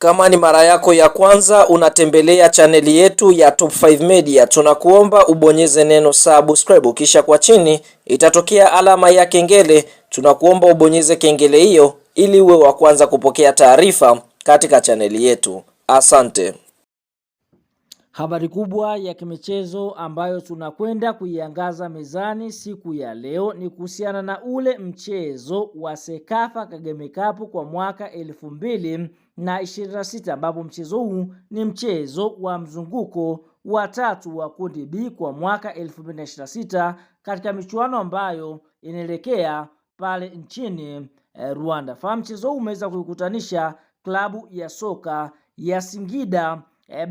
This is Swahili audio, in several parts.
Kama ni mara yako ya kwanza unatembelea chaneli yetu ya Top 5 Media, tunakuomba ubonyeze neno subscribe, kisha kwa chini itatokea alama ya kengele. Tunakuomba ubonyeze kengele hiyo ili uwe wa kwanza kupokea taarifa katika chaneli yetu. Asante. Habari kubwa ya kimichezo ambayo tunakwenda kuiangaza mezani siku ya leo ni kuhusiana na ule mchezo wa Sekafa Kagame Cup kwa mwaka 2026, ambapo mchezo huu ni mchezo wa mzunguko wa tatu wa kundi B kwa mwaka 2026 katika michuano ambayo inaelekea pale nchini Rwanda. Mchezo huu umeweza kukutanisha klabu ya soka ya Singida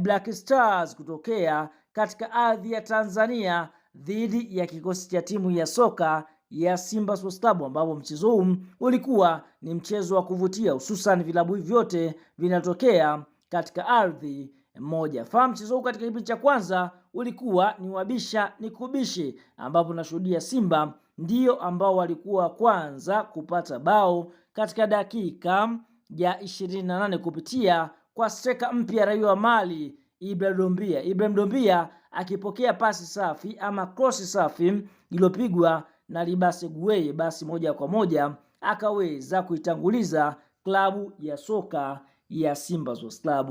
Black Stars kutokea katika ardhi ya Tanzania dhidi ya kikosi cha timu ya soka ya Simba Sports Club, ambapo mchezo huu ulikuwa ni mchezo wa kuvutia, hususan vilabu vyote vinatokea katika ardhi moja. Mchezo huu katika kipindi cha kwanza ulikuwa ni wabisha ni kubishi, ambapo nashuhudia Simba ndio ambao walikuwa kwanza kupata bao katika dakika ya 28 kupitia kwa striker mpya raia wa Mali Ibrahim Dombia akipokea pasi safi ama cross safi iliyopigwa na Libase Gueye, basi moja kwa moja akaweza kuitanguliza klabu ya soka ya Simba Sports Club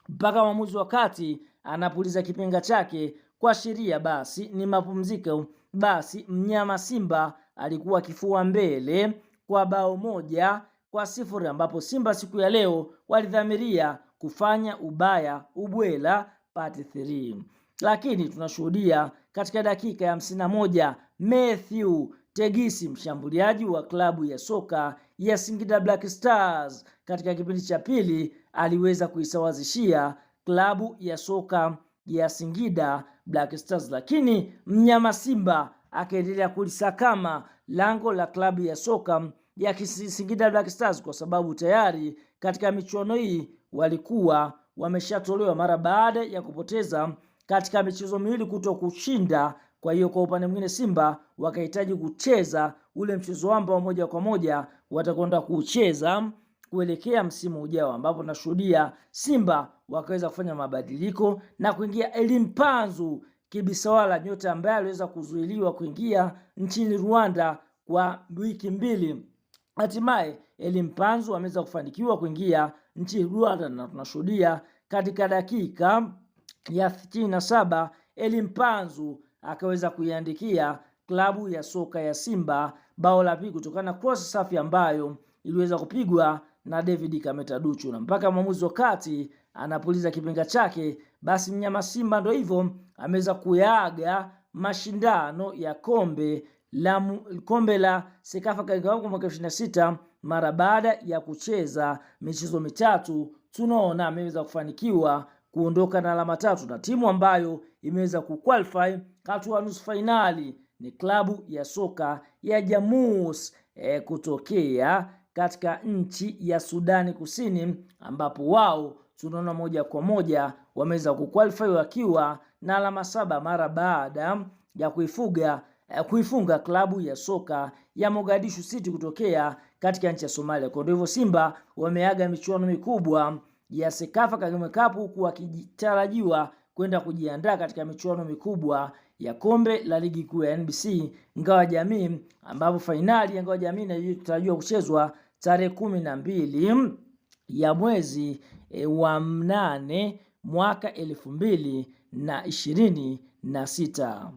mpaka mwamuzi wakati anapuliza kipenga chake kwa sheria basi ni mapumziko. Basi mnyama Simba alikuwa kifua mbele kwa bao 1-0, ambapo Simba siku ya leo walidhamiria kufanya ubwela part 3. Lakini tunashuhudia katika dakika ya 51 Matthew Tegisi, mshambuliaji wa klabu ya soka ya Singida Black Stars, katika kipindi cha pili aliweza kuisawazishia klabu ya soka ya Singida Black Stars, lakini mnyama Simba akaendelea kulisakama lango la klabu ya soka ya Singida Black Stars, kwa sababu tayari katika michuano hii walikuwa wameshatolewa mara baada ya kupoteza katika michezo miwili kuto kushinda. Kwa hiyo kwa upande mwingine Simba wakahitaji kucheza ule mchezo ambao moja kwa moja watakwenda kucheza kuelekea msimu ujao, ambapo nashuhudia Simba wakaweza kufanya mabadiliko na kuingia Elimpanzu Kibisawala, nyota ambaye aliweza kuzuiliwa kuingia nchini Rwanda kwa wiki 2. Hatimaye Elimpanzu ameweza kufanikiwa kuingia nchini Rwanda, na tunashuhudia katika dakika ya 67 Elimpanzu akaweza kuiandikia klabu ya soka ya Simba bao la pili kutokana na cross safi ambayo iliweza kupigwa na David Kameta Duchu, na mpaka mwamuzi wakati anapuliza kipenga chake, basi mnyama Simba ndio hivyo ameweza kuyaaga mashindano ya kombe la Sekafa Kagame Cup mwaka 2026 mara baada ya kucheza michezo mitatu. Tunaona ameweza kufanikiwa kuondoka na alama 3, na timu ambayo imeweza kuqualify hatua nusu finali ni klabu ya soka ya Jamus kutokea katika nchi ya Sudani Kusini, ambapo wao tunaona moja kwa moja wameweza kuqualify wakiwa na alama 7 mara baada ya kuifunga klabu ya soka ya Mogadishu City kutokea katika nchi ya Somalia. Kwa hivyo Simba wameaga michuano mikubwa ya Sekafa Kagame Cup, huku wakitarajiwa kwenda kujiandaa katika michuano mikubwa ya kombe la ligi kuu ya NBC Ngao ya Jamii, ambapo fainali ya Ngao ya Jamii inatarajiwa kuchezwa tarehe 12 ya mwezi wa 8 mwaka 2026.